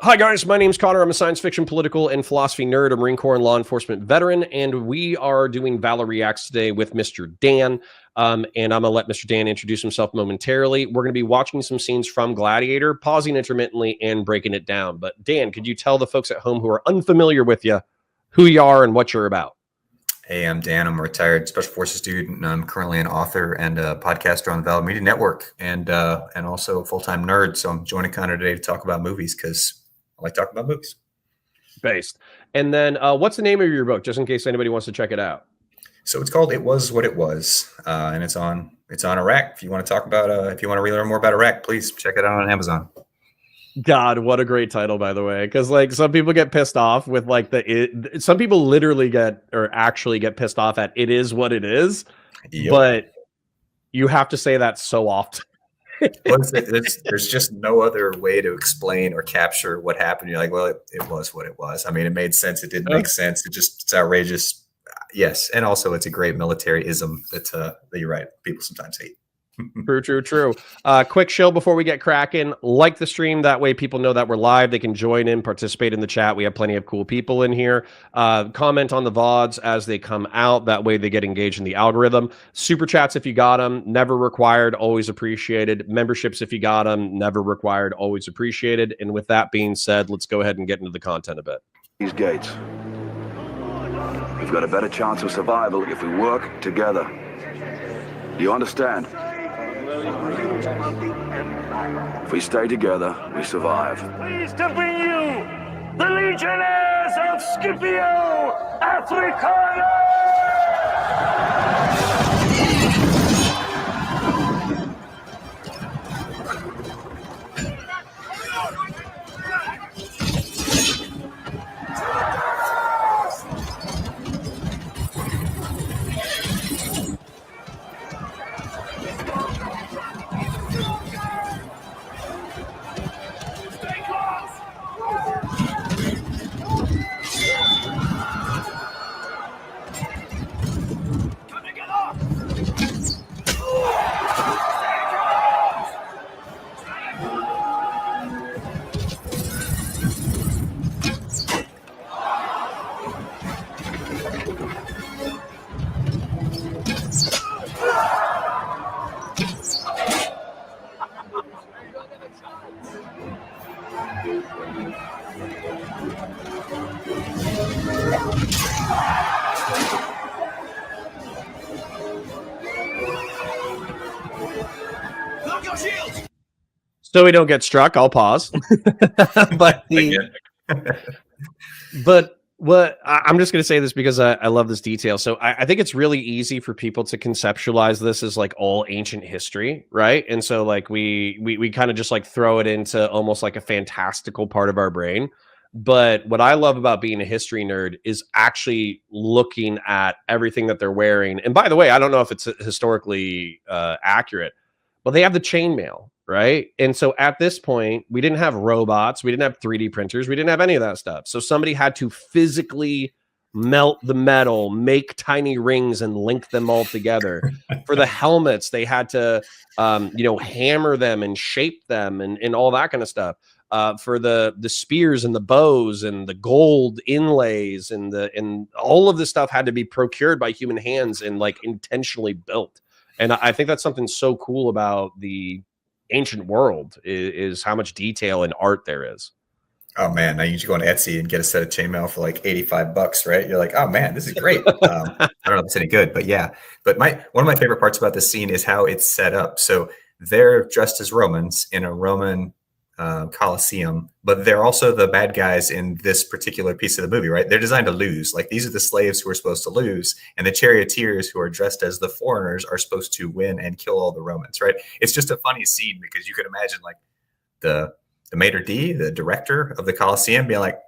Hi, guys. My name's Connor. I'm a science fiction, political, and philosophy nerd, a Marine Corps and law enforcement veteran, and we are doing Valor Reacts today with Mr. Dan. And I'm going to let Mr. Dan introduce himself momentarily. We're going to be watching some scenes from Gladiator, pausing intermittently and breaking it down. But Dan, could you tell the folks at home who are unfamiliar with you who you are and what you're about? Hey, I'm Dan. I'm a retired Special Forces dude, and I'm currently an author and a podcaster on the Valor Media Network, and also a full-time nerd. So I'm joining Connor today to talk about movies because I like talking about movies. Based. And then what's the name of your book, just in case anybody wants to check it out? So it's called "It Was What It Was," and it's on Iraq. If you want to talk about, if you want to relearn more about Iraq, please check it out on Amazon. God, what a great title, by the way. Because like some people get pissed off with like some people literally actually get pissed off at "It Is What It Is," Yep. but you have to say that so often. There's just no other way to explain or capture what happened. You're like, well, it was what it was. I mean, it made sense. It didn't make sense. It's outrageous. Yes, and also it's a great military-ism that you're right. People sometimes hate. True. Quick shill before we get cracking. Like the stream. That way people know that we're live. They can join in, participate in the chat. We have plenty of cool people in here. Comment on the VODs as they come out. That way they get engaged in the algorithm. Super chats if you got them. Never required. Always appreciated. Memberships if you got them. Never required. Always appreciated. And with that being said, let's go ahead and get into the content a bit. These gates. We've got a better chance of survival if we work together. Do you understand? If we stay together, we survive. Pleased to bring you the Legionnaires of Scipio Africana! So we don't get struck, I'll pause. But what I'm just going to say this because I love this detail. So I think it's really easy for people to conceptualize this as like all ancient history, right? And so like we kind of just like throw it into almost like a fantastical part of our brain. But what I love about being a history nerd is actually looking at everything that they're wearing. And by the way, I don't know if it's historically accurate, but they have the chainmail, right? And so at this point, we didn't have robots, we didn't have 3D printers, we didn't have any of that stuff. So somebody had to physically melt the metal, make tiny rings, and link them all together. For the helmets, they had to, hammer them and shape them and all that kind of stuff. For the spears and the bows and the gold inlays and all of this stuff had to be procured by human hands and like intentionally built. And I think that's something so cool about the ancient world is how much detail and art there is. Oh man, now you just go on Etsy and get a set of chainmail for like $85, right? You're like, oh man, this is great. I don't know if it's any good, but yeah. But one of my favorite parts about this scene is how it's set up. So they're dressed as Romans in a Roman Colosseum, but they're also the bad guys in this particular piece of the movie, right? They're designed to lose. Like these are the slaves who are supposed to lose, and the charioteers who are dressed as the foreigners are supposed to win and kill all the Romans, right? It's just a funny scene because you can imagine like the maitre d', the director of the Colosseum, being like,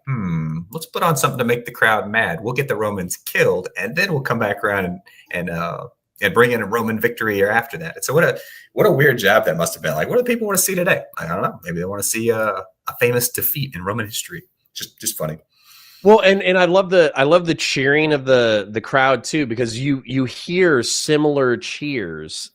let's put on something to make the crowd mad. We'll get the Romans killed, and then we'll come back around and bring in a Roman victory or after that. And so what a weird job that must have been. Like, what do people want to see today? I don't know. Maybe they want to see a famous defeat in Roman history. Just funny. Well, and I love the cheering of the crowd too, because you hear similar cheers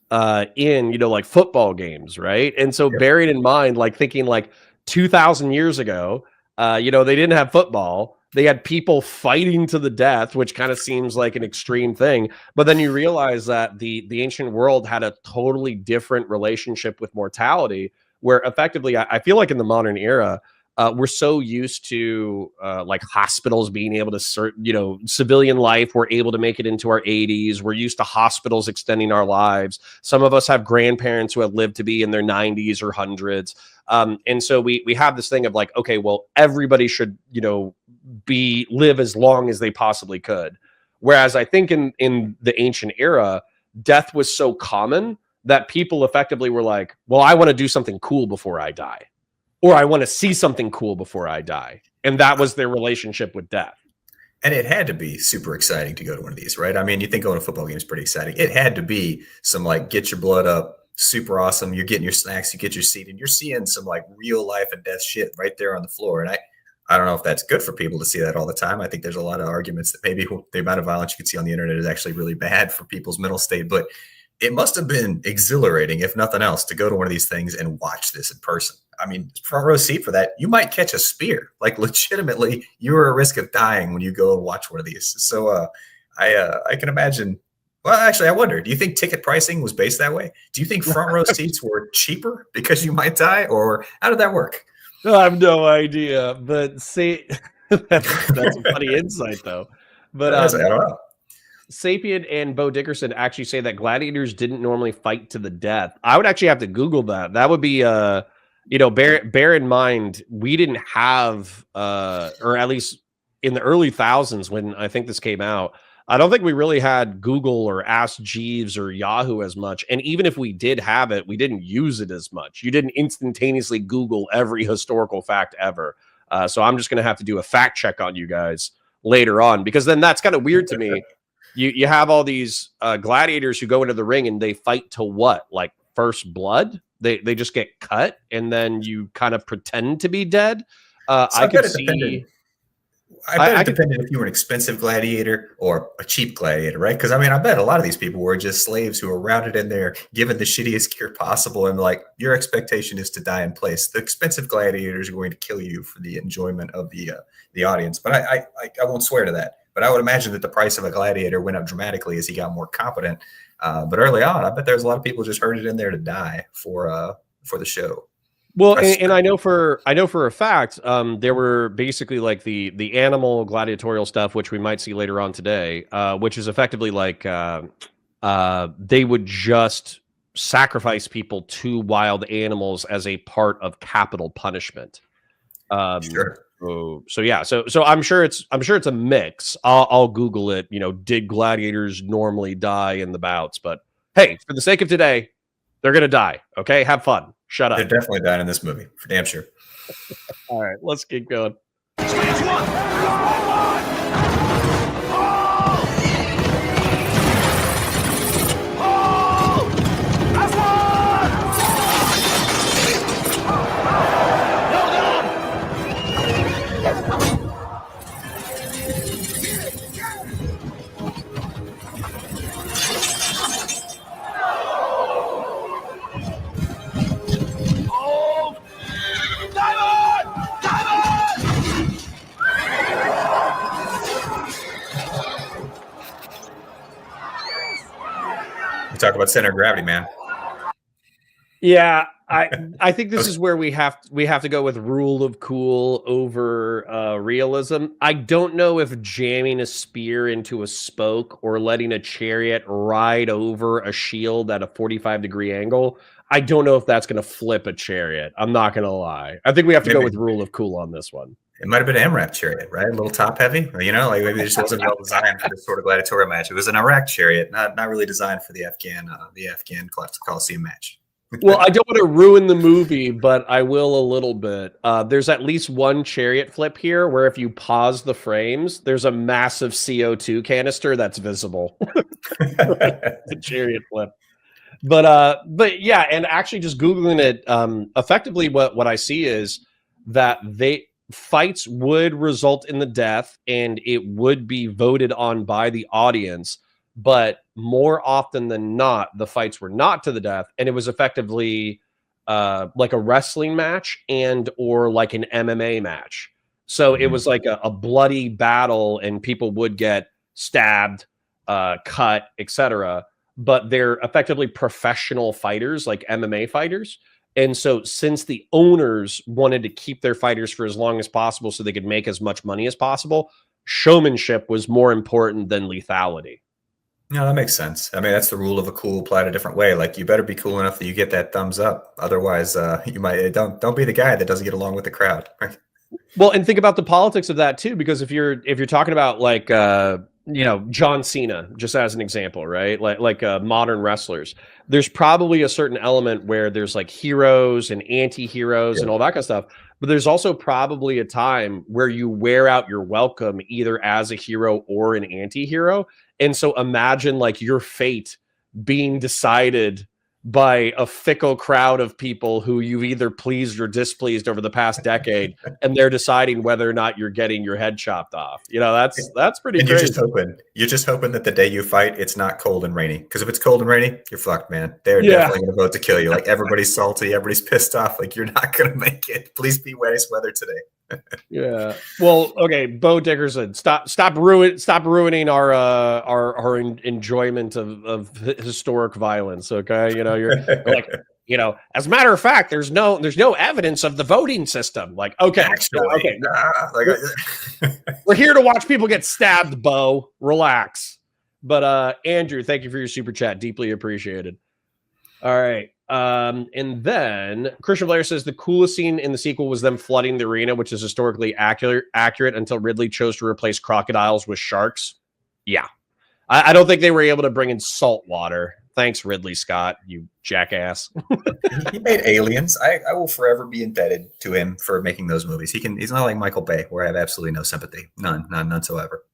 in like football games, right? And so bearing in mind, like thinking like 2,000 years ago, You know, they didn't have football. They had people fighting to the death, which kind of seems like an extreme thing. But then you realize that the ancient world had a totally different relationship with mortality, where effectively, I feel like in the modern era, we're so used to like hospitals being able to, you know, civilian life. We're able to make it into our 80s. We're used to hospitals extending our lives. Some of us have grandparents who have lived to be in their 90s or hundreds. And so we have this thing of like, okay, well, everybody should, you know, live as long as they possibly could. Whereas I think in the ancient era, death was so common that people effectively were like, well, I want to do something cool before I die, or I want to see something cool before I die. And that was their relationship with death. And it had to be super exciting to go to one of these, right? I mean, you think going to a football game is pretty exciting. It had to be some like get your blood up, super awesome. You're getting your snacks, you get your seat, and you're seeing some like real life and death shit right there on the floor. And I don't know if that's good for people to see that all the time. I think there's a lot of arguments that maybe the amount of violence you can see on the internet is actually really bad for people's mental state. But it must have been exhilarating, if nothing else, to go to one of these things and watch this in person. I mean, front row seat for that. You might catch a spear. Like legitimately, you're at risk of dying when you go and watch one of these. So I can imagine. Well, actually, I wonder, do you think ticket pricing was based that way? Do you think front row seats were cheaper because you might die, or how did that work? I have no idea, but see, that's a funny insight though. But I don't know. Sapien and Bo Dickerson actually say that gladiators didn't normally fight to the death. I would actually have to Google that. That would be, you know, bear in mind, we didn't have, or at least in the early thousands when I think this came out, I don't think we really had Google or Ask Jeeves or Yahoo as much. And even if we did have it, we didn't use it as much. You didn't instantaneously Google every historical fact ever. So I'm just going to have to do a fact check on you guys later on, because then that's kind of weird to me. You have all these gladiators who go into the ring and they fight to what? Like first blood? They just get cut and then you kind of pretend to be dead. I could see. I bet it depended if you were an expensive gladiator or a cheap gladiator, right? Because I mean, I bet a lot of these people were just slaves who were rounded in there, given the shittiest gear possible, and like your expectation is to die in place. The expensive gladiators are going to kill you for the enjoyment of the audience. But I won't swear to that. But I would imagine that the price of a gladiator went up dramatically as he got more competent. But early on, I bet there's a lot of people just herded in there to die for the show. Well, and I know for a fact, there were basically like the animal gladiatorial stuff, which we might see later on today, which is effectively like they would just sacrifice people to wild animals as a part of capital punishment. Sure. So yeah, so I'm sure it's a mix. I'll Google it. You know, did gladiators normally die in the bouts? But hey, for the sake of today, they're gonna die. Okay, have fun. Shut up. They're definitely dying in this movie, for damn sure. All right, let's keep going. We talk about center of gravity, man. Yeah, I think this is where we have to go with rule of cool over realism. I don't know if jamming a spear into a spoke or letting a chariot ride over a shield at a 45-degree angle. I don't know if that's going to flip a chariot. I'm not going to lie. I think we have to go with rule of cool on this one. It might have been an MRAP chariot, right? A little top heavy, you know, like maybe it just wasn't well designed for this sort of gladiatorial match. It was an Iraq chariot, not really designed for the Afghan Coliseum match. Well, I don't want to ruin the movie, but I will a little bit. There's at least one chariot flip here where if you pause the frames, there's a massive CO2 canister that's visible. The chariot flip. But yeah, and actually just Googling it, effectively what I see is that fights would result in the death and it would be voted on by the audience. But more often than not, the fights were not to the death, and it was effectively like a wrestling match and or like an MMA match. So it was like a bloody battle, and people would get stabbed, cut, etc. But they're effectively professional fighters, like MMA fighters. And so, since the owners wanted to keep their fighters for as long as possible so they could make as much money as possible, showmanship was more important than lethality. No, that makes sense. I mean, that's the rule of a cool applied a different way. Like, you better be cool enough that you get that thumbs up. Otherwise, you might don't be the guy that doesn't get along with the crowd. Right? Well, and think about the politics of that too, because if you're talking about like John Cena, just as an example, right? Like modern wrestlers, there's probably a certain element where there's like heroes and anti-heroes and all that kind of stuff. But there's also probably a time where you wear out your welcome either as a hero or an anti-hero. And so imagine like your fate being decided by a fickle crowd of people who you've either pleased or displeased over the past decade, and they're deciding whether or not you're getting your head chopped off. That's pretty and crazy. You're just hoping that the day you fight, it's not cold and rainy. Because if it's cold and rainy, you're fucked, man. They're definitely going to vote to kill you. Like, everybody's salty, everybody's pissed off. Like, you're not going to make it. Please be nice weather today. Yeah. Well, okay, Bo Dickerson, stop ruining our enjoyment of historic violence. Okay, you're like, as a matter of fact, there's no evidence of the voting system. Like, okay, actually, we're here to watch people get stabbed. Bo, relax. But Andrew, thank you for your super chat, deeply appreciated. All right. And then Christian Blair says the coolest scene in the sequel was them flooding the arena, which is historically accurate until Ridley chose to replace crocodiles with sharks. Yeah. I don't think they were able to bring in salt water. Thanks, Ridley Scott, you jackass. He made Aliens. I will forever be indebted to him for making those movies. He's not like Michael Bay, where I have absolutely no sympathy. None whatsoever.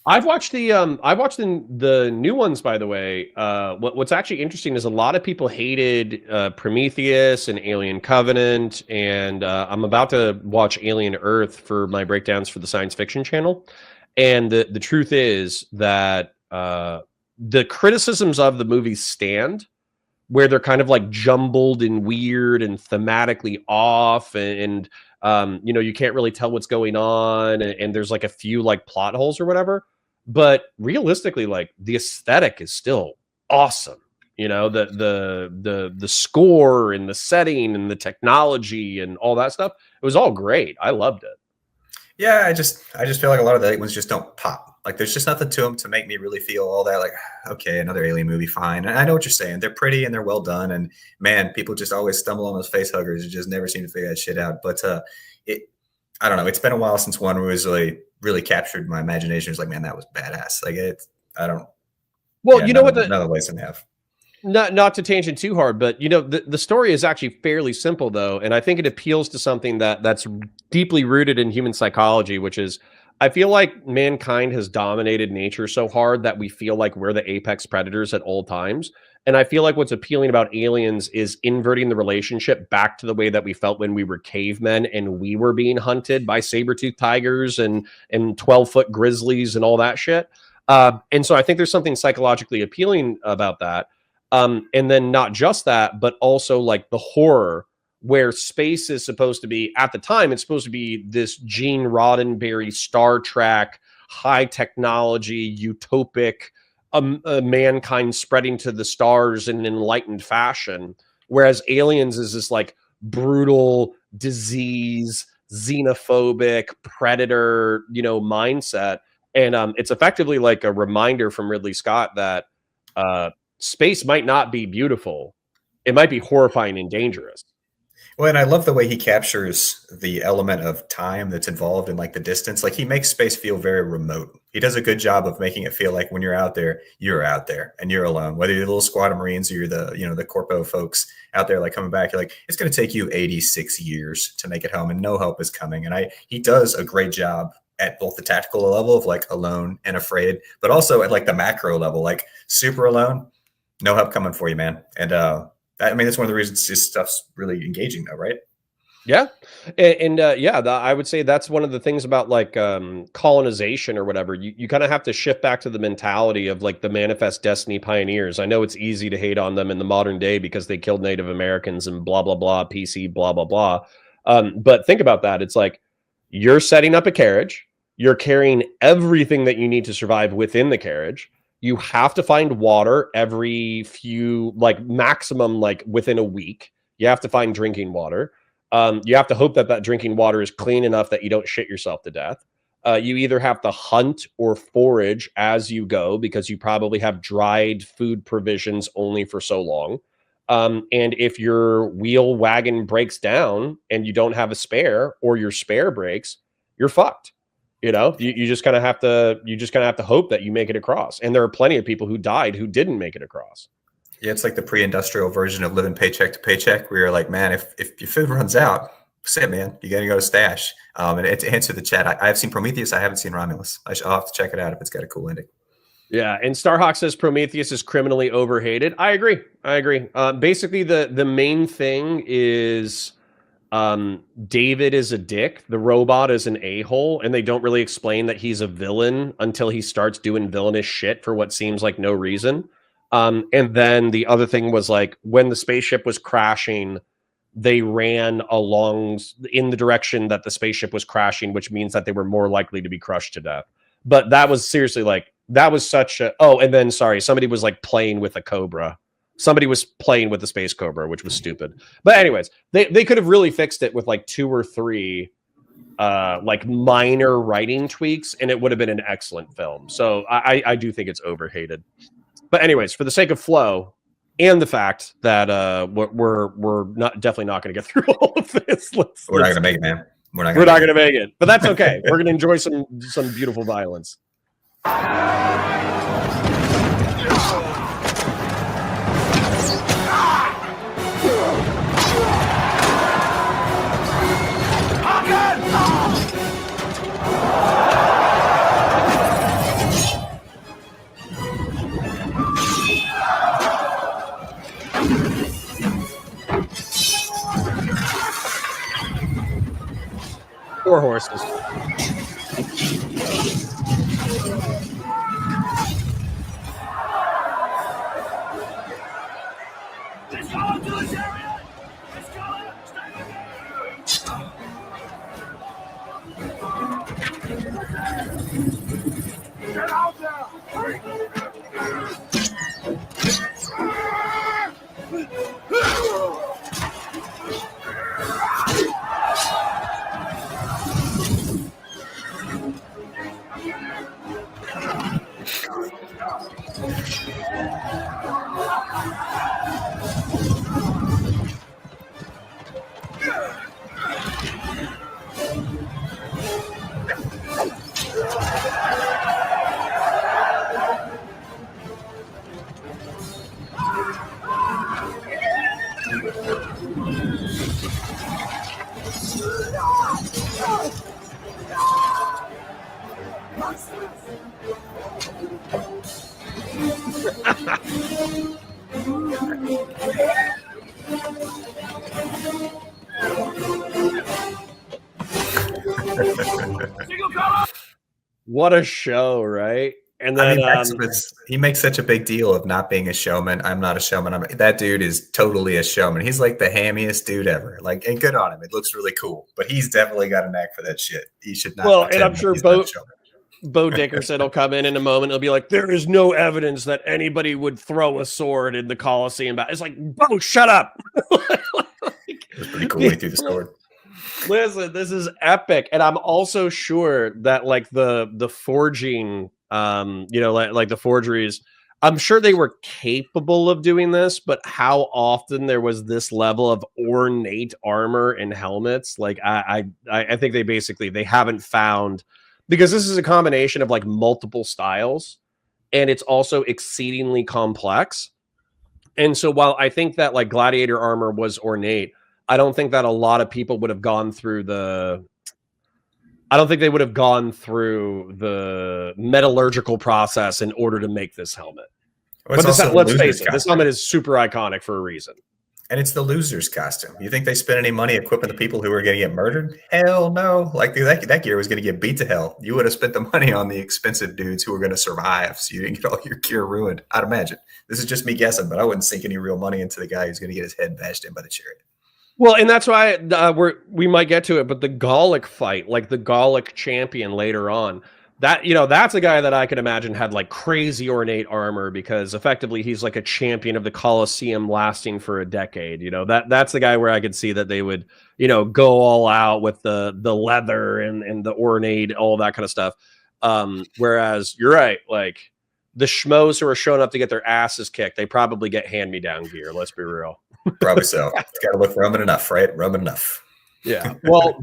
I've watched the new ones, by the way. What's actually interesting is a lot of people hated Prometheus and Alien Covenant, and I'm about to watch Alien Earth for my breakdowns for the science fiction channel. And the truth is that the criticisms of the movies stand, where they're kind of like jumbled and weird and thematically off, and you can't really tell what's going on, and there's like a few like plot holes or whatever. But realistically, like, the aesthetic is still awesome. The score and the setting and the technology and all that stuff. It was all great. I loved it. Yeah, I just feel like a lot of the late ones just don't pop. Like, there's just nothing to them to make me really feel all that. Like, okay, another Alien movie, fine. And I know what you're saying. They're pretty and they're well done. And man, people just always stumble on those face huggers. You just never seem to figure that shit out. But I don't know. It's been a while since one was really captured my imagination. It's like, man, that was badass. Like, I don't. Well, yeah, what another lesson have. Not to tangent too hard, but the story is actually fairly simple though, and I think it appeals to something that's deeply rooted in human psychology, which is, I feel like mankind has dominated nature so hard that we feel like we're the apex predators at all times. And I feel like what's appealing about Aliens is inverting the relationship back to the way that we felt when we were cavemen and we were being hunted by saber-toothed tigers and 12-foot grizzlies and all that shit. And so I think there's something psychologically appealing about that. And then not just that, but also like the horror, where space is supposed to be, at the time, it's supposed to be this Gene Roddenberry Star Trek, high technology, utopic, mankind spreading to the stars in an enlightened fashion. Whereas Aliens is this like brutal, disease, xenophobic, predator, mindset. And it's effectively like a reminder from Ridley Scott that space might not be beautiful. It might be horrifying and dangerous. Well, and I love the way he captures the element of time that's involved in like the distance. Like, he makes space feel very remote. He does a good job of making it feel like when you're out there and you're alone, whether you're the little squad of Marines or you're the corpo folks out there, like coming back, you're like, it's going to take you 86 years to make it home and no help is coming. And he does a great job at both the tactical level of like alone and afraid, but also at like the macro level, like super alone, no help coming for you, man. And, that's one of the reasons this stuff's really engaging, though, right? Yeah. And I would say that's one of the things about like colonization or whatever. You kind of have to shift back to the mentality of like the Manifest Destiny pioneers. I know it's easy to hate on them in the modern day because they killed Native Americans and blah, blah, blah, PC, blah, blah, blah. But think about that. It's like, You're setting up a carriage. You're carrying everything that you need to survive within the carriage. You have to find water every few, like maximum, like within a week. You have to find drinking water. You have to hope that that drinking water is clean enough that you don't shit yourself to death. You either have to hunt or forage as you go because you probably have dried food provisions only for so long. And if your wheel wagon breaks down and you don't have a spare, or your spare breaks, you're fucked. You just kind of have to hope that you make it across. And there are plenty of people who died who didn't make it across. Yeah, it's like the pre-industrial version of living paycheck to paycheck, where you're like, man, if your food runs out, that's it, man. You got to go to stash. And to answer the chat, I've seen Prometheus. I haven't seen Romulus. I'll have to check it out if it's got a cool ending. Yeah, and Starhawk says Prometheus is criminally overhated. I agree. Basically, the main thing is David is a dick. The robot is an a-hole, and they don't really explain that he's a villain until he starts doing villainous shit for what seems like no reason. And then the other thing was like when the spaceship was crashing, they ran along in the direction that the spaceship was crashing, which means that they were more likely to be crushed to death. But that was seriously like, that was such a, and then sorry, somebody was like playing with a Cobra. Somebody was playing with the Space Cobra, which was stupid. But anyways, they could have really fixed it with like 2 or 3 like minor writing tweaks, and it would have been an excellent film. So I do think it's overhated. But anyways, for the sake of flow and the fact that we're definitely not going to get through all of this. We're not going to make it, man. We're not going to make it, but that's okay. We're going to enjoy some beautiful violence. Poor horses. Get out there! What a show, right? And then he makes such a big deal of not being a showman. I'm not a showman. That dude is totally a showman. He's like the hammiest dude ever. Like, and good on him. It looks really cool. But he's definitely got a knack for that shit. He should not. Well, and I'm sure Bo Dickerson will come in a moment. He'll be like, "There is no evidence that anybody would throw a sword in the Coliseum." It's like, Bo, shut up. It was pretty cool when he threw the sword. Listen, this is epic, and I'm also sure that like the forging, like the forgeries, I'm sure they were capable of doing this, but how often there was this level of ornate armor and helmets, like I think they haven't found, because this is a combination of like multiple styles, and it's also exceedingly complex. And so while I think that like Gladiator armor was ornate, I don't think that a lot of people would have gone through the metallurgical process in order to make this helmet. Well, but let's face it, this helmet is super iconic for a reason. And it's the loser's costume. You think they spent any money equipping the people who were going to get murdered? Hell no. Like that gear was going to get beat to hell. You would have spent the money on the expensive dudes who were going to survive, so you didn't get all your gear ruined. I'd imagine. This is just me guessing, but I wouldn't sink any real money into the guy who's going to get his head bashed in by the chariot. Well, and that's why we might get to it, but the Gallic fight, like the Gallic champion later on, that that's a guy that I can imagine had like crazy ornate armor because effectively he's like a champion of the Colosseum lasting for a decade. That's the guy where I could see that they would go all out with the leather and the ornate, all that kind of stuff. Whereas you're right, like the schmoes who are showing up to get their asses kicked, they probably get hand-me-down gear. Let's be real. Probably so. It's got to look Roman enough, right? Roman enough. Yeah. Well,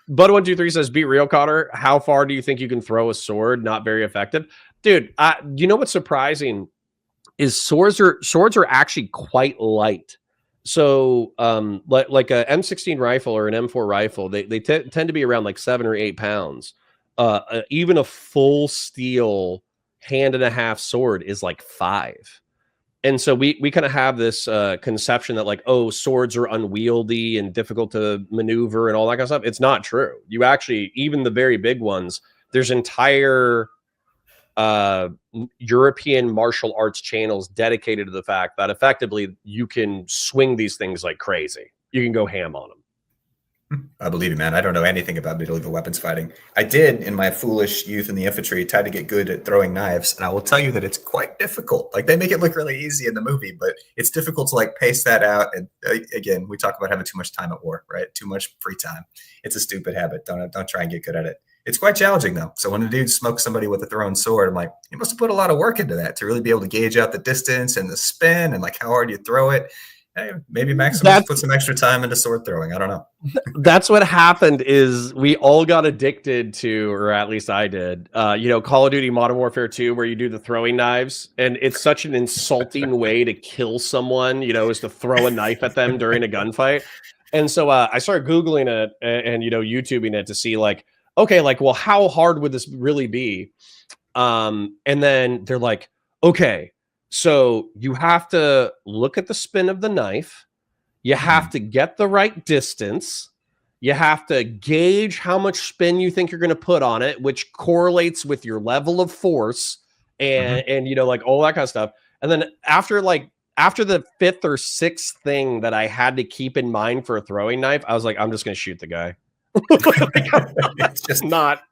Bud123 says, "Beat real, Cotter. How far do you think you can throw a sword? Not very effective, dude. You know what's surprising is swords are actually quite light. So, like a M16 rifle or an M4 rifle, they tend to be around like 7 or 8 pounds. Even a full steel hand and a half sword is like 5. And so we kind of have this conception that like, oh, swords are unwieldy and difficult to maneuver and all that kind of stuff. It's not true. You actually, even the very big ones, there's entire European martial arts channels dedicated to the fact that effectively you can swing these things like crazy. You can go ham on them. I believe you, man. I don't know anything about medieval weapons fighting. I did in my foolish youth in the infantry try to get good at throwing knives, and I will tell you that it's quite difficult. Like they make it look really easy in the movie, but it's difficult to like pace that out. And again, we talk about having too much time at war, right? Too much free time. It's a stupid habit. Don't try and get good at it. It's quite challenging though. So when a dude smokes somebody with a thrown sword, I'm like, you must have put a lot of work into that to really be able to gauge out the distance and the spin and like how hard you throw it. Hey, maybe Maximus put some extra time into sword throwing. I don't know. That's what happened is we all got addicted to, or at least I did, Call of Duty Modern Warfare 2, where you do the throwing knives. And it's such an insulting way to kill someone, is to throw a knife at them during a gunfight. And so I started Googling it and YouTubing it to see like, okay, like, well, how hard would this really be? And then they're like, okay, so you have to look at the spin of the knife. You have to get the right distance. You have to gauge how much spin you think you're going to put on it, which correlates with your level of force and like all that kind of stuff. And then after the 5th or 6th thing that I had to keep in mind for a throwing knife, I was like, I'm just going to shoot the guy. It's just not.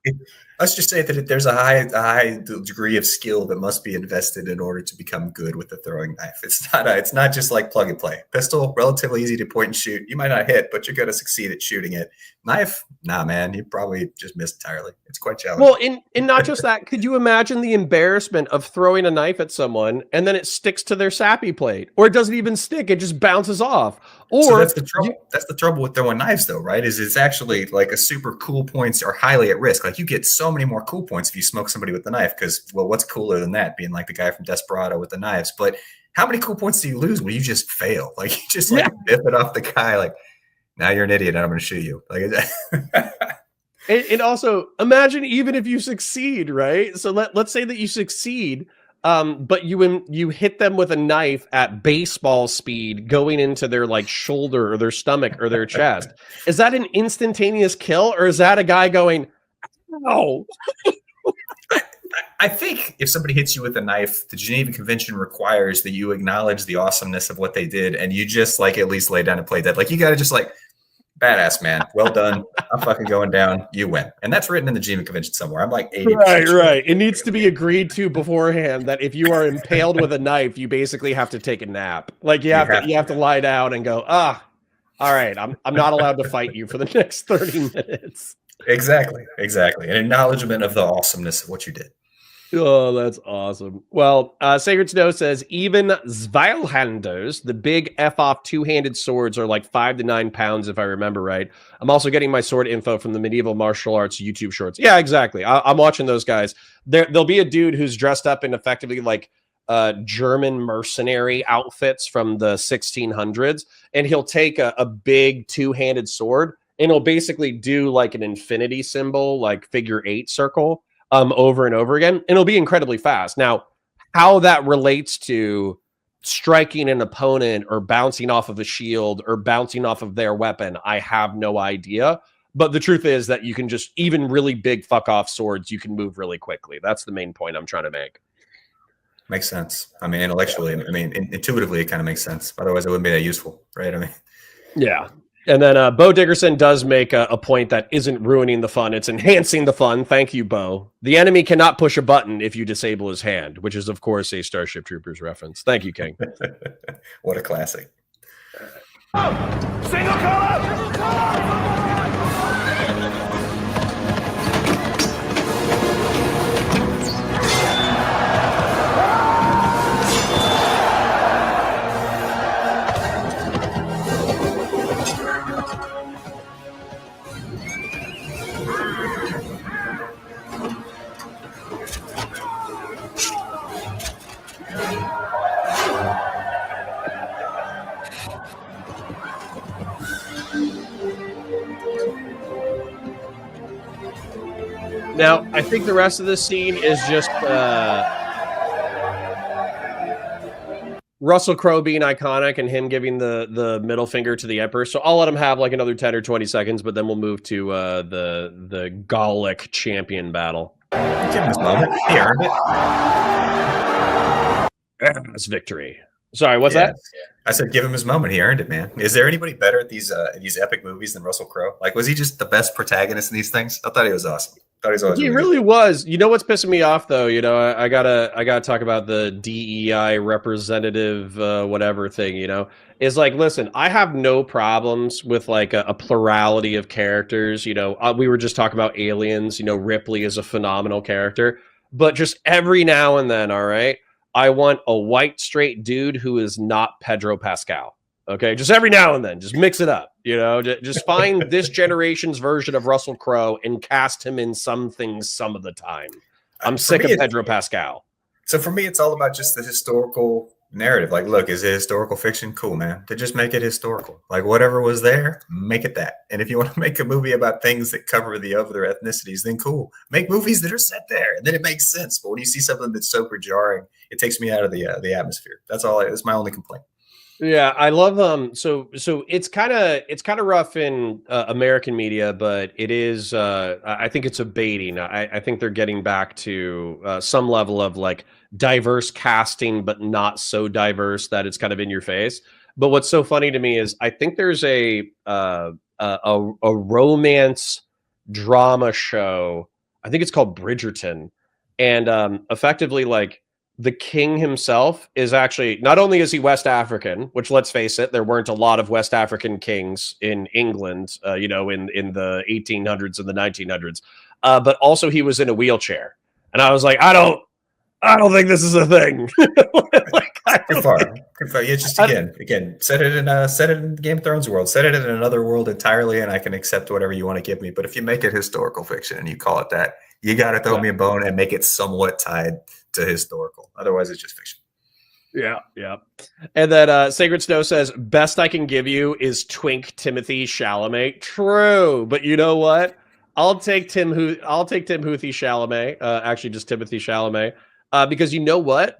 Let's just say that there's a high degree of skill that must be invested in order to become good with the throwing knife. It's not just like plug and play. Pistol, relatively easy to point and shoot. You might not hit, but you're going to succeed at shooting it. Knife, nah, man, you probably just missed entirely. It's quite challenging. Well, and not just that. Could you imagine the embarrassment of throwing a knife at someone and then it sticks to their sappy plate, or it doesn't even stick; it just bounces off? Or so that's the trouble. That's the trouble with throwing knives, though, right? Is it's actually like a super cool points are highly at risk. Like you get so many more cool points if you smoke somebody with the knife, because well, what's cooler than that? Being like the guy from Desperado with the knives. But how many cool points do you lose when you just fail? Like you just like nip it off the guy. Like now you're an idiot and I'm going to shoot you. Like. And also imagine even if you succeed, right? So let's say that you succeed. But you hit them with a knife at baseball speed going into their like shoulder or their stomach or their chest. Is that an instantaneous kill, or is that a guy going, "Oh"? I think if somebody hits you with a knife, the Geneva Convention requires that you acknowledge the awesomeness of what they did, and you just like at least lay down and play dead. Like you got to just like, badass, man. Well done. I'm fucking going down. You win. And that's written in the Geneva Convention somewhere. I'm like 80%. Right. It needs to be agreed to beforehand that if you are impaled with a knife, you basically have to take a nap. Like you have to lie down and go, all right, I'm not allowed to fight you for the next 30 minutes. Exactly. An acknowledgement of the awesomeness of what you did. Oh, that's awesome. Well, Sacred Snow says even Zweilhanders, the big F-off two-handed swords, are like 5 to 9 pounds, if I remember right. I'm also getting my sword info from the Medieval Martial Arts YouTube shorts. Yeah, exactly. I'm watching those guys. There'll be a dude who's dressed up in effectively like German mercenary outfits from the 1600s, and he'll take a big two-handed sword, and he'll basically do like an infinity symbol, like figure 8 circle, over and over again, and it'll be incredibly fast. Now, how that relates to striking an opponent or bouncing off of a shield or bouncing off of their weapon, I have no idea. But the truth is that you can just, even really big fuck off swords, you can move really quickly. That's the main point I'm trying to make. Makes sense. I mean, intellectually, intuitively, it kind of makes sense. Otherwise, it wouldn't be that useful, right? I mean, yeah. And then Bo Dickerson does make a point that isn't ruining the fun. It's enhancing the fun. Thank you, Bo. The enemy cannot push a button if you disable his hand, which is, of course, a Starship Troopers reference. Thank you, King. What a classic. Single color! Now, I think the rest of this scene is just Russell Crowe being iconic and him giving the middle finger to the Emperor. So I'll let him have like another 10 or 20 seconds, but then we'll move to the Gallic champion battle. Give him his moment. He earned it. That's victory. Sorry, what's that? I said give him his moment. He earned it, man. Is there anybody better at these epic movies than Russell Crowe? Like, was he just the best protagonist in these things? I thought he was awesome. He really was. You know what's pissing me off though? You know, I gotta talk about the DEI representative whatever thing. You know, is like, listen, I have no problems with like a plurality of characters. You know, we were just talking about Aliens. You know, Ripley is a phenomenal character, but just every now and then, all right, I want a white straight dude who is not Pedro Pascal. Okay, just every now and then, just mix it up. You know, just find this generation's version of Russell Crowe and cast him in some things some of the time. I'm sick of Pedro Pascal. So for me, it's all about just the historical narrative. Like, look, is it historical fiction? Cool, man. To just make it historical. Like, whatever was there, make it that. And if you want to make a movie about things that cover the other ethnicities, then cool. Make movies that are set there, and then it makes sense. But when you see something that's super jarring, it takes me out of the atmosphere. That's all. It's my only complaint. Yeah, I love so it's kind of rough in American media, but it is I think it's abating. I think they're getting back to some level of like diverse casting, but not so diverse that it's kind of in your face. But what's so funny to me is I think there's a romance drama show. I think it's called Bridgerton, and effectively like the king himself is actually, not only is he West African, which let's face it, there weren't a lot of West African kings in England, you know, in the 1800s and the 1900s, but also he was in a wheelchair. And I was like, I don't think this is a thing. Like, too far. Yeah, just again, set it in Game of Thrones world, set it in another world entirely, and I can accept whatever you want to give me. But if you make it historical fiction and you call it that, you got to throw me a bone and make it somewhat tied to historical. Otherwise, it's just fiction. Yeah. And then Sacred Snow says, best I can give you is Twink Timothy Chalamet. True, but you know what? I'll take Timothy Chalamet. Actually, just Timothy Chalamet, because you know what?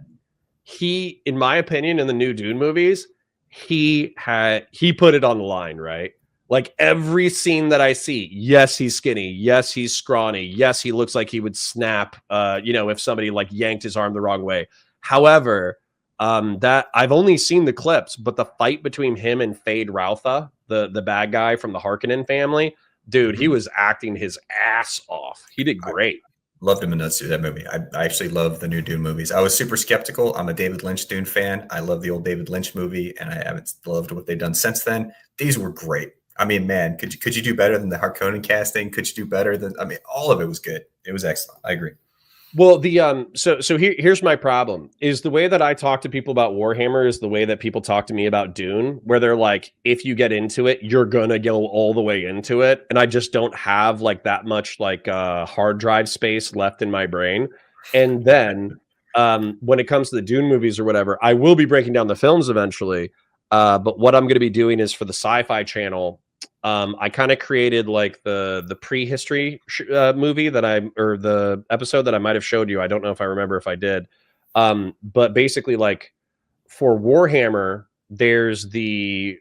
He, in my opinion, in the new Dune movies, he put it on the line, right? Like every scene that I see, yes, he's skinny. Yes, he's scrawny. Yes, he looks like he would snap, you know, if somebody like yanked his arm the wrong way. However, that I've only seen the clips, but the fight between him and Fade Routha, the bad guy from the Harkonnen family, dude, he was acting his ass off. He did great. Loved him in that movie. I actually love the new Dune movies. I was super skeptical. I'm a David Lynch Dune fan. I love the old David Lynch movie, and I haven't loved what they've done since then. These were great. I mean, man, could you do better than the Harkonnen casting? Could you do better than? I mean, all of it was good. It was excellent. I agree. Well, here's my problem is the way that I talk to people about Warhammer is the way that people talk to me about Dune, where they're like, if you get into it, you're gonna go all the way into it, and I just don't have like that much like hard drive space left in my brain. And then when it comes to the Dune movies or whatever, I will be breaking down the films eventually. But what I'm going to be doing is for the Sci-Fi Channel. I kind of created like the prehistory movie or the episode that I might have showed you. I don't know if I remember if I did. But basically, like for Warhammer, there's the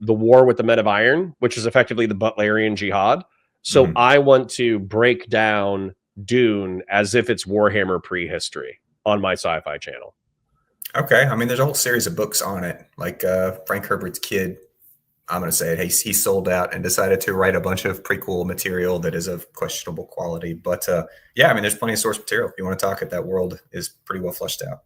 war with the Men of Iron, which is effectively the Butlerian Jihad. So I want to break down Dune as if it's Warhammer prehistory on my Sci-Fi Channel. Okay, I mean, there's a whole series of books on it, like Frank Herbert's Kid. I'm going to say it. He sold out and decided to write a bunch of prequel material that is of questionable quality. But yeah, I mean, there's plenty of source material. If you want to talk it, that world is pretty well fleshed out.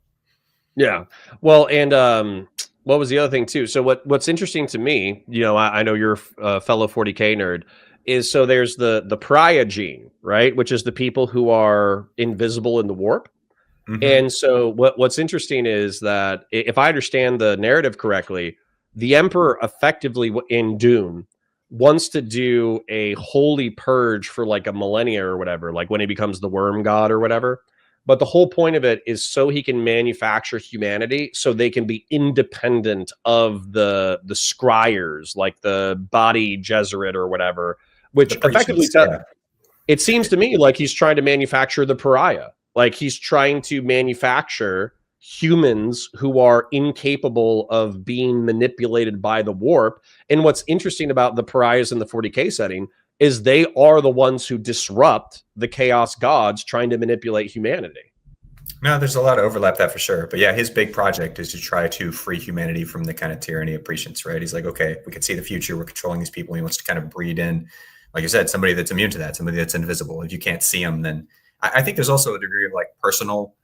Yeah. Well, and what was the other thing too? So what's interesting to me, you know, I know you're a fellow 40K nerd, is so there's the pariah gene, right? Which is the people who are invisible in the warp. Mhm. And so what's interesting is that if I understand the narrative correctly, the Emperor effectively in Dune wants to do a holy purge for like a millennia or whatever, like when he becomes the worm god or whatever. But the whole point of it is so he can manufacture humanity so they can be independent of the scryers, like the body Jesuit or whatever, which The effectively preachers, yeah. it seems to me like he's trying to manufacture the pariah. Like he's trying to manufacture humans who are incapable of being manipulated by the warp. And what's interesting about the pariahs in the 40K setting is they are the ones who disrupt the chaos gods trying to manipulate humanity. No, there's a lot of overlap that for sure. But yeah, his big project is to try to free humanity from the kind of tyranny of prescience, right? He's like, okay, we can see the future. We're controlling these people. He wants to kind of breed in, like you said, somebody that's immune to that, somebody that's invisible. If you can't see them, then I think there's also a degree of like personal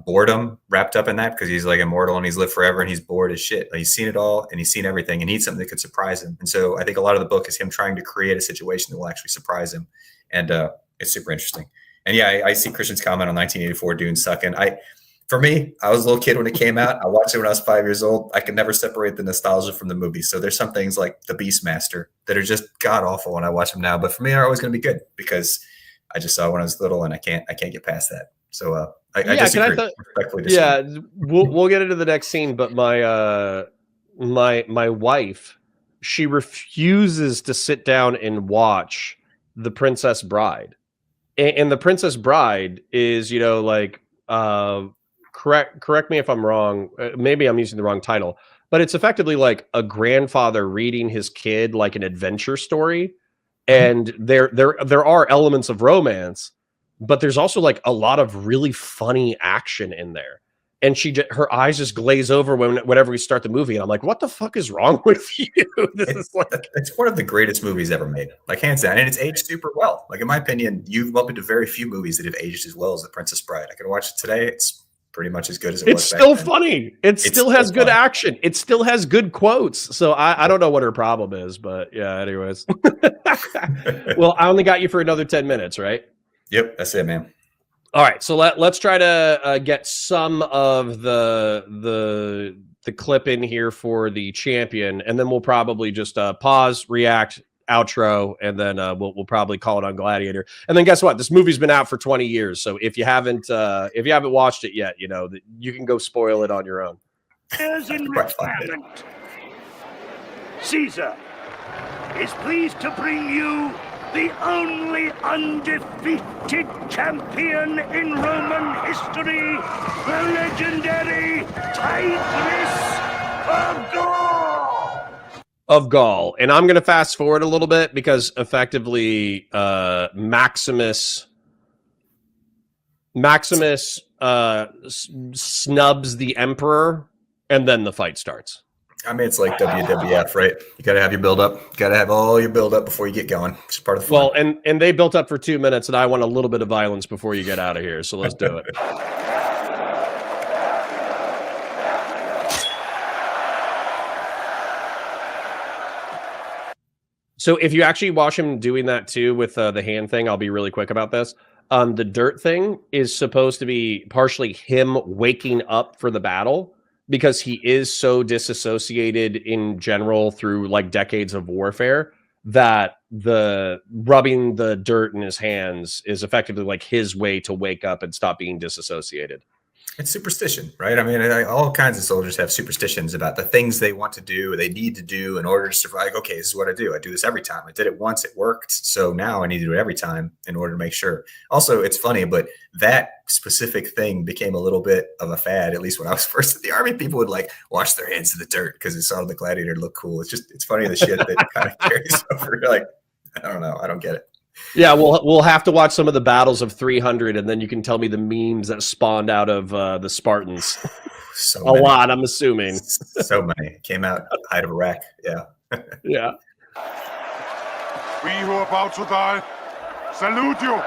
boredom wrapped up in that, because he's like immortal and he's lived forever and he's bored as shit. Like he's seen it all and he's seen everything and needs something that could surprise him. And so I think a lot of the book is him trying to create a situation that will actually surprise him. And it's super interesting. And yeah, I see Christian's comment on 1984 Dune sucking. For me, I was a little kid when it came out. I watched it when I was 5 years old. I can never separate the nostalgia from the movie. So there's some things like The Beastmaster that are just god awful when I watch them now. But for me, they're always going to be good because I just saw it when I was little and I can't get past that. So I disagree. Respectfully disagree. Yeah, we'll get into the next scene, but my wife, she refuses to sit down and watch The Princess Bride. And The Princess Bride is, you know, like correct me if I'm wrong, maybe I'm using the wrong title, but it's effectively like a grandfather reading his kid like an adventure story. And there are elements of romance, but there's also like a lot of really funny action in there. And her eyes just glaze over whenever we start the movie. And I'm like, what the fuck is wrong with you? It's one of the greatest movies ever made, like hands down. And it's aged super well. Like in my opinion, you've bumped into very few movies that have aged as well as The Princess Bride. I can watch it today. It's pretty much as good as it was. It's still funny. It still has good action. It still has good quotes. So I don't know what her problem is, but yeah, anyways. Well, I only got you for another 10 minutes, right? Yep, that's it, man. All right, so let's try to get some of the clip in here for the champion, and then we'll probably just pause, react, outro, and then we'll probably call it on Gladiator. And then guess what? This movie's been out for 20 years, so if you haven't watched it yet, you know you can go spoil it on your own. As in retirement, Caesar is pleased to bring you the only undefeated champion in Roman history, the legendary Tigress of Gaul. Of Gaul. And I'm going to fast forward a little bit because effectively Maximus snubs the Emperor and then the fight starts. I mean, it's like WWF, right? You got to have your build up. You got to have all your build up before you get going. It's part of the fun. Well, and they built up for 2 minutes, and I want a little bit of violence before you get out of here. So let's do it. So if you actually watch him doing that too with the hand thing, I'll be really quick about this. The dirt thing is supposed to be partially him waking up for the battle, because he is so disassociated in general through like decades of warfare that the rubbing the dirt in his hands is effectively like his way to wake up and stop being disassociated. It's superstition, right? I mean, all kinds of soldiers have superstitions about the things they want to do, they need to do in order to survive. Okay, this is what I do. I do this every time. I did it once, it worked. So now I need to do it every time in order to make sure. Also, it's funny, but that specific thing became a little bit of a fad, at least when I was first in the army. People would like wash their hands in the dirt because it saw the Gladiator look cool. It's funny the shit that kind of carries over. You're like, I don't know. I don't get it. Yeah, we'll have to watch some of the battles of 300, and then you can tell me the memes that spawned out of the Spartans. So a lot, I'm assuming. So many came out height of Iraq. Yeah. Yeah. We who are about to die, salute you.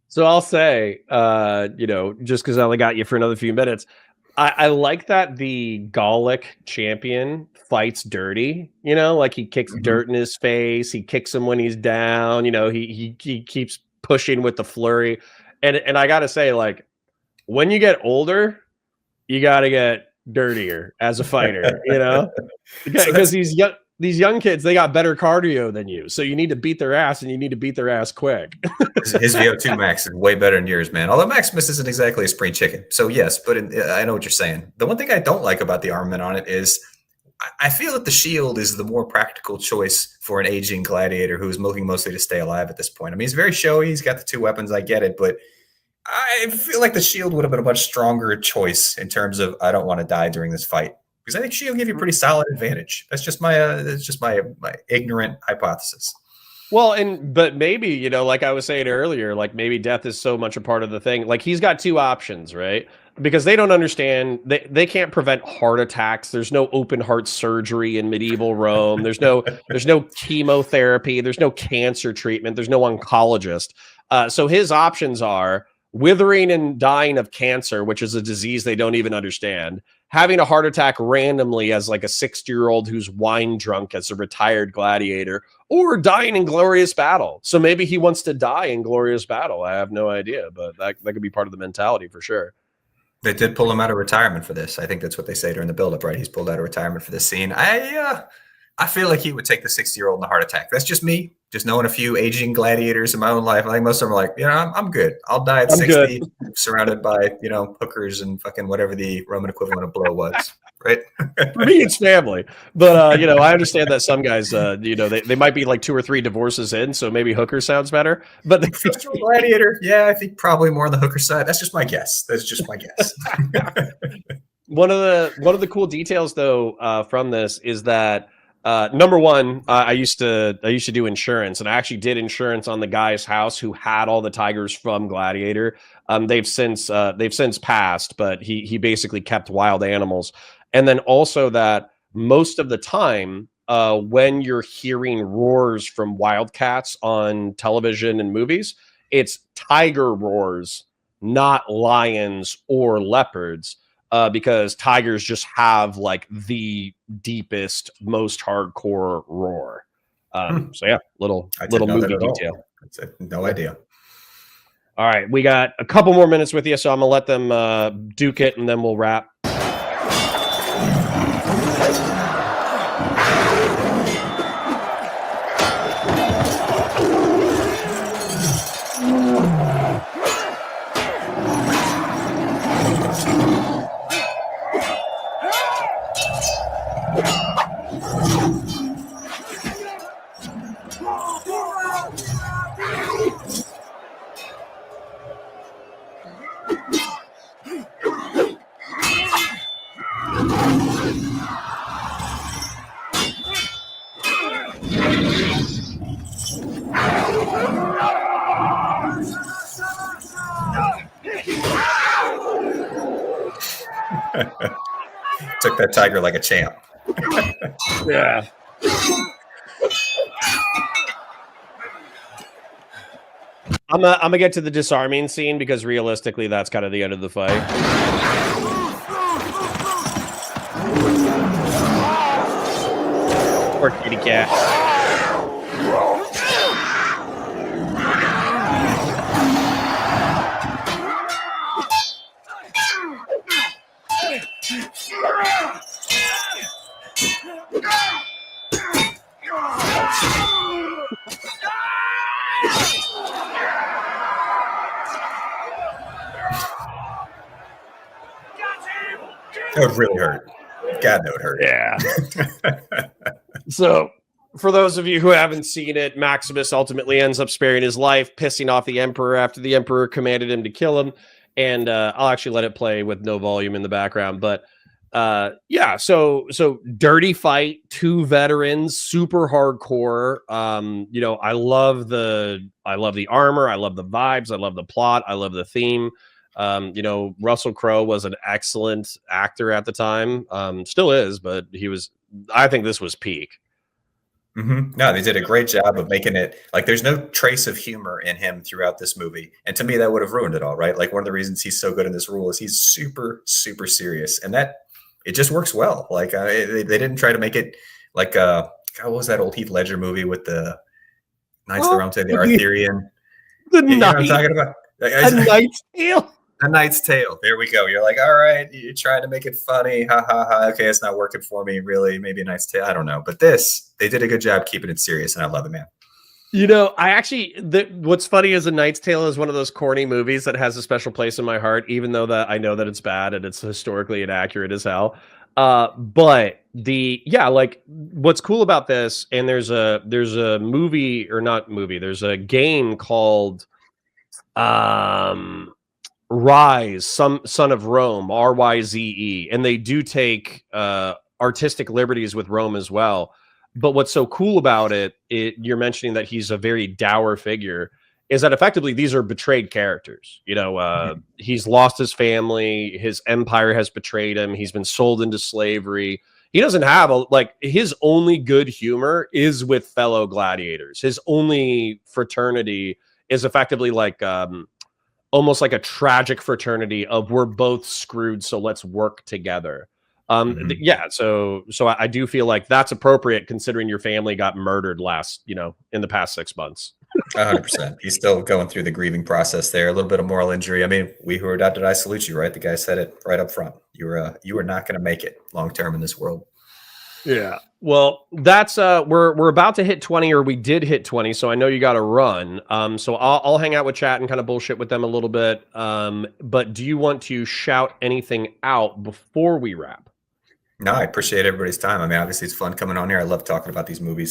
So I'll say, just because I only got you for another few minutes, I like that the Gallic champion fights dirty. Like he kicks dirt in his face, he kicks him when he's down. He keeps pushing with the flurry, and I gotta say, like, when you get older, you gotta get dirtier as a fighter. Because these young kids, they got better cardio than you, so you need to beat their ass, and you need to beat their ass quick. His VO2 max is way better than yours, man. Although Maximus isn't exactly a spring chicken. So yes, but I know what you're saying. The one thing I don't like about the armament on it is I feel that the shield is the more practical choice for an aging gladiator who's looking mostly to stay alive at this point. I mean, he's very showy. He's got the two weapons. I get it, but I feel like the shield would have been a much stronger choice in terms of I don't want to die during this fight. Because I think shield give you a pretty solid advantage. That's just my ignorant hypothesis. Well, but maybe, like I was saying earlier, like maybe death is so much a part of the thing. Like he's got two options, right? Because they don't understand, they can't prevent heart attacks. There's no open heart surgery in medieval Rome. There's no chemotherapy. There's no cancer treatment. There's no oncologist. So his options are withering and dying of cancer, which is a disease they don't even understand, having a heart attack randomly as like a 60-year-old who's wine drunk as a retired gladiator, or dying in glorious battle. So maybe he wants to die in glorious battle. I have no idea, but that could be part of the mentality for sure. They did pull him out of retirement for this. I think that's what they say during the buildup, right? He's pulled out of retirement for this scene. I feel like he would take the 60-year-old in the heart attack. That's just me. Just knowing a few aging gladiators in my own life. I think most of them are like, I'm good. I'll die at 60, surrounded by, hookers and fucking whatever the Roman equivalent of blow was, right? For me, it's family. But, I understand that some guys, they might be like 2 or 3 divorces in, so maybe hooker sounds better. But Professional gladiator, yeah, I think probably more on the hooker side. That's just my guess. One of the cool details, though, from this is that number one, I used to do insurance, and I actually did insurance on the guy's house who had all the tigers from Gladiator. They've since passed, but he basically kept wild animals. And then also that most of the time, when you're hearing roars from wildcats on television and movies, it's tiger roars, not lions or leopards. Because tigers just have like the deepest, most hardcore roar. So yeah, little movie detail. No idea. All right, we got a couple more minutes with you, so I'm gonna let them duke it, and then we'll wrap. Took that tiger like a champ. Yeah. I'm gonna get to the disarming scene because realistically, that's kind of the end of the fight. Poor kitty cat. That would really hurt. God, that would hurt. Yeah. So, for those of you who haven't seen it, Maximus ultimately ends up sparing his life, pissing off the Emperor after the Emperor commanded him to kill him. And I'll actually let it play with no volume in the background. But yeah, so dirty fight, 2 veterans, super hardcore. You know, I love the armor, I love the vibes, I love the plot, I love the theme. You know, Russell Crowe was an excellent actor at the time. Still is, but I think this was peak. Mm-hmm. No, they did a great job of making it like there's no trace of humor in him throughout this movie. And to me, that would have ruined it all, right? Like one of the reasons he's so good in this role is he's super, super serious. And that it just works well. Like they didn't try to make it like, God, what was that old Heath Ledger movie with the Knights of the Round Table, the Arthurian? You know what I'm talking about? A Knight's Tale. A Knight's Tale. There we go. You're like, all right, you're trying to make it funny. Ha ha ha. Okay, it's not working for me. Really, maybe A Knight's Tale. I don't know. But they did a good job keeping it serious, and I love it, man. You know, I actually, what's funny is A Knight's Tale is one of those corny movies that has a special place in my heart, even though that I know that it's bad and it's historically inaccurate as hell. But like what's cool about this, and there's a movie or not movie, there's a game called Rise, Son of Rome, RYZE, and they do take artistic liberties with Rome as well. But what's so cool about it, you're mentioning that he's a very dour figure, is that effectively these are betrayed characters. You know, he's lost his family, his empire has betrayed him, he's been sold into slavery. He doesn't have his only good humor is with fellow gladiators. His only fraternity is effectively like almost like a tragic fraternity of we're both screwed, so let's work together. Yeah, so I do feel like that's appropriate considering your family got murdered in the past 6 months. 100%. He's still going through the grieving process there. A little bit of moral injury. I mean, we who are adopted, I salute you, right? The guy said it right up front. You are not going to make it long term in this world. Yeah. Well, that's we're about to hit 20, or we did hit 20, so I know you got to run. So I'll hang out with chat and kind of bullshit with them a little bit. But do you want to shout anything out before we wrap? No, I appreciate everybody's time. I mean, obviously it's fun coming on here. I love talking about these movies.